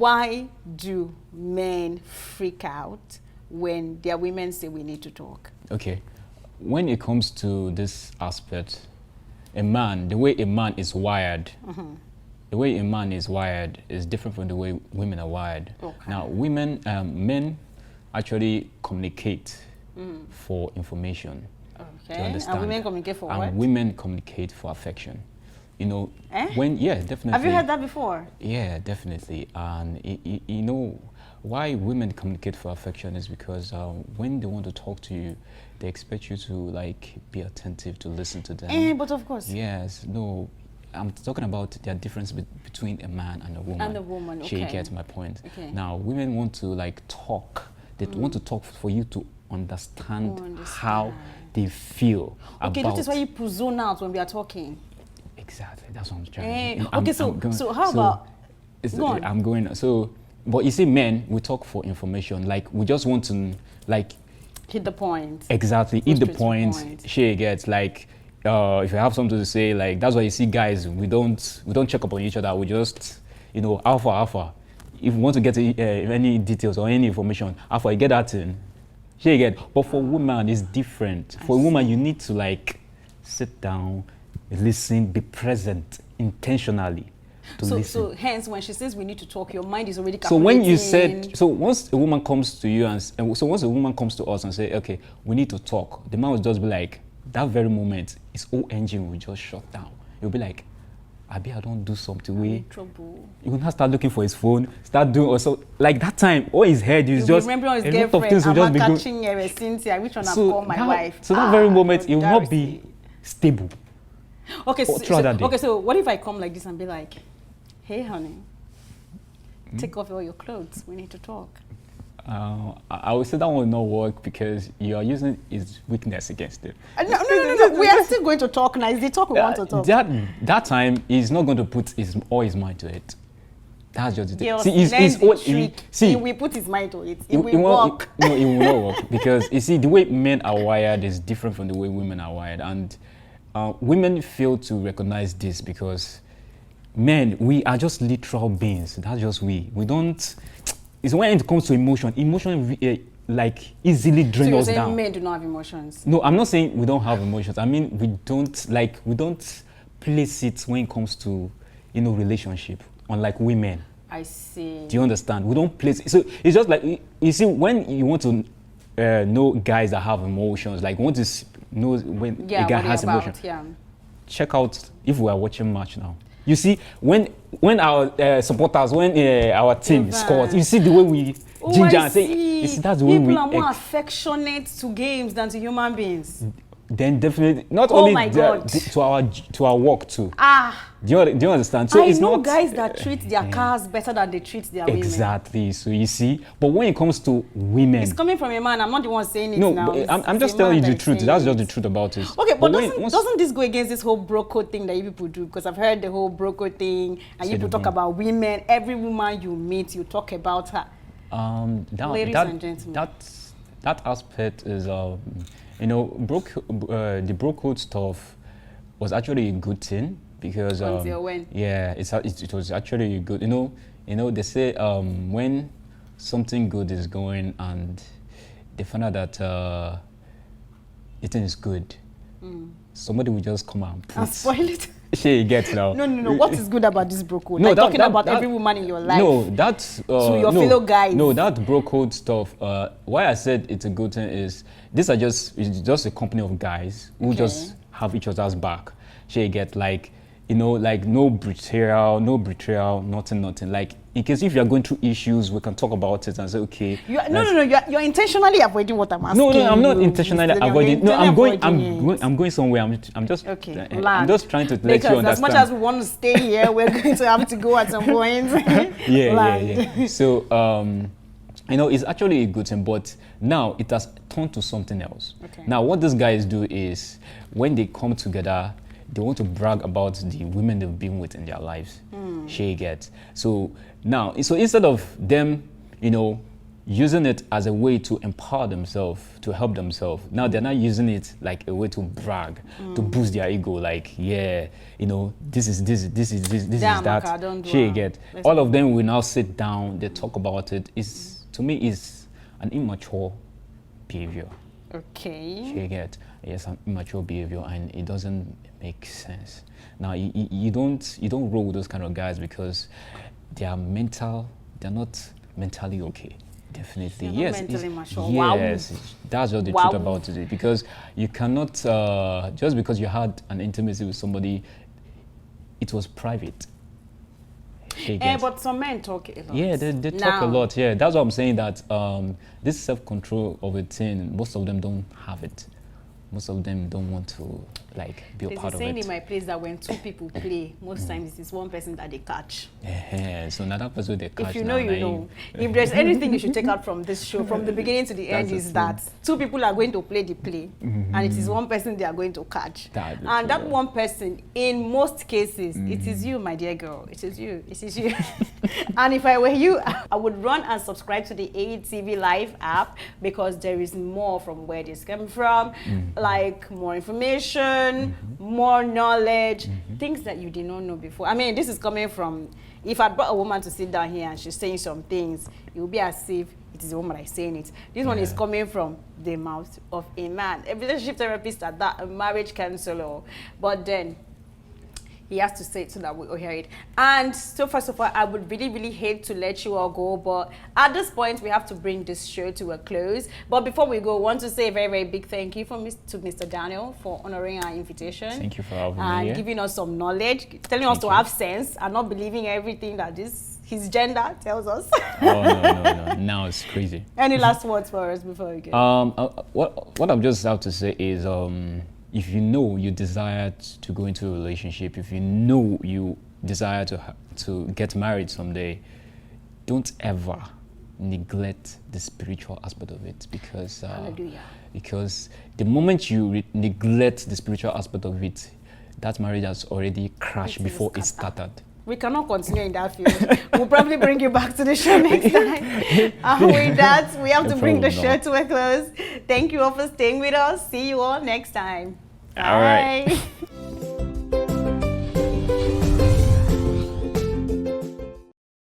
why do men freak out when their women say we need to talk? Okay, when it comes to this aspect, a man, the way a man is wired, the way a man is wired is different from the way women are wired. Okay. Now, men actually communicate for information. Okay. To understand. And women communicate for and what? women communicate for affection. You know, definitely. Have you heard that before? Yeah, definitely. And you know, why women communicate for affection is because when they want to talk to you, they expect you to like be attentive, to listen to them. But of course. Yes, no, I'm talking about the difference between a man and a woman. And a woman, okay. She gets my point. Okay. Now, women want to like talk. They want to talk for you to understand how they feel. Okay, that is why you zone out when we are talking. Exactly, that's what I'm trying. Okay, so how about? Go on. I'm going. So, but you see, men, we talk for information. Like we just want to like hit the point. Exactly, hit the point. She gets like. If you have something to say, like that's why you see guys, we don't check up on each other. We just, you know, alpha. If you want to get any details or any information, alpha, you get that in. She get. But for women, it's different. For a woman, you need to like sit down, listen, be present intentionally to listen. So hence, when she says we need to talk, your mind is already calculating. So when you said, so once a woman comes to you and so once a woman comes to us and say, okay, we need to talk, the man will just be like, that very moment, his whole engine will just shut down. He'll be like, Abi, I don't do something. I'm in trouble. He will not start looking for his phone, start doing also like that time. All his head is just remembering his a lot of girlfriend. things will just be catching Cynthia. Which one I call my wife? So that very moment, he will not be stable. Okay, so what if I come like this and be like, hey, honey, take off all your clothes. We need to talk. I would say that will not work because you are using his weakness against it. No. We are still going to talk now. It's the talk we want to talk. That time, he's not going to put all his mind to it. That's just the thing. He will put his mind to it. It will work. No, it will not work because you see, the way men are wired is different from the way women are wired, and women fail to recognize this because men, we are just literal beings. That's just we. We don't. It's when it comes to emotion like easily drain us down. So you're saying men do not have emotions? No, I'm not saying we don't have emotions. I mean we don't place it when it comes to, you know, relationship. Unlike women. I see. Do you understand? We don't place it. So it's just like, you see, when you want to know guys that have emotions, like you want to know when a guy has emotions. Yeah. Check out if we are watching match now. You see, when our supporters, when our team scores, you see the way we ginger and say, you see, that's the way people are more affectionate to games than to human beings. Then definitely, not only to our work too. Do you understand? So I know guys that treat their cars better than they treat their women. Exactly. So you see, but when it comes to women, it's coming from a man. I'm not the one saying it no, now. No, I'm just telling you the truth. That's just the truth about it. Okay, but doesn't this go against this whole bro code thing that you people do? Because I've heard the whole bro code thing, and you people talk about women. Every woman you meet, you talk about her. Ladies and gentlemen. That aspect is you know, the bro code stuff was actually a good thing because until when? Yeah, it was actually good. You know, they say when something good is going and they find out that it is good, somebody will just come out and spoil it. She gets now. No. What is good about this bro code? No, like talking about every woman in your life. No, that's to your fellow guys. No, that bro code stuff. Why I said it's a good thing is it's just a company of guys who just have each other's back. She get like, you know, like no betrayal, nothing. Like in case if you are going through issues, we can talk about it and say, okay. You're intentionally avoiding what I'm asking. No, I'm not intentionally avoiding. No, I'm going somewhere. I'm just I'm just trying to let you understand. As much as we want to stay here, we're going to have to go at some point. Yeah. So you know, it's actually a good thing, but now it has turned to something else. Okay. Now what these guys do is when they come together, they want to brag about the women they've been with in their lives. She gets. So now, instead of them, you know, using it as a way to empower themselves, to help themselves. Now they're not using it like a way to brag, to boost their ego. Like, yeah, you know, this is that. She get. All of them will now sit down. They talk about it. Is to me is an immature behavior. Okay. She get. Yes, an immature behavior, and it doesn't make sense. Now you don't roll with those kind of guys because they are mental. They're not mentally okay. Definitely, yes. Mentally mature. Yes, wow. That's just the truth about it. Because you cannot just because you had an intimacy with somebody, it was private. But some men talk a lot. Yeah, they talk a lot. Yeah, that's what I'm saying. That this self-control of a thing, most of them don't have it. Most of them don't want to like be a part of it. There's a saying in my place that when two people play, most times it is one person that they catch. Yeah, so another person they catch. If you know, you know. If there's anything you should take out from this show, from the beginning to the end, is that two people are going to play the play, and it is one person they are going to catch. And that one person, in most cases, it is you, my dear girl. It is you. It is you. And if I were you, I would run and subscribe to the AETV Live app because there is more from where this came from. Like more information, more knowledge, things that you did not know before. I mean, this is coming from, if I brought a woman to sit down here and she's saying some things, it would be as if it is a woman that's saying it. This one is coming from the mouth of a man, a relationship therapist at that, a marriage counselor. But then he has to say it so that we all hear it. And so far, I would really, really hate to let you all go, but at this point, we have to bring this show to a close. But before we go, I want to say a very, very big thank you to Mr. Daniel for honoring our invitation. Thank you for having me. And giving us some knowledge, telling us to have sense and not believing everything that his gender tells us. Oh, no. Now it's crazy. Any last words for us before we go? What I'm just about to say is, if you know you desire to go into a relationship, if you know you desire to get married someday, don't ever neglect the spiritual aspect of it, because the moment you neglect the spiritual aspect of it, that marriage has already crashed before it started. We cannot continue in that field. We'll probably bring you back to the show next time. With that, we have to bring the show to a close. Thank you all for staying with us. See you all next time. Bye. All right.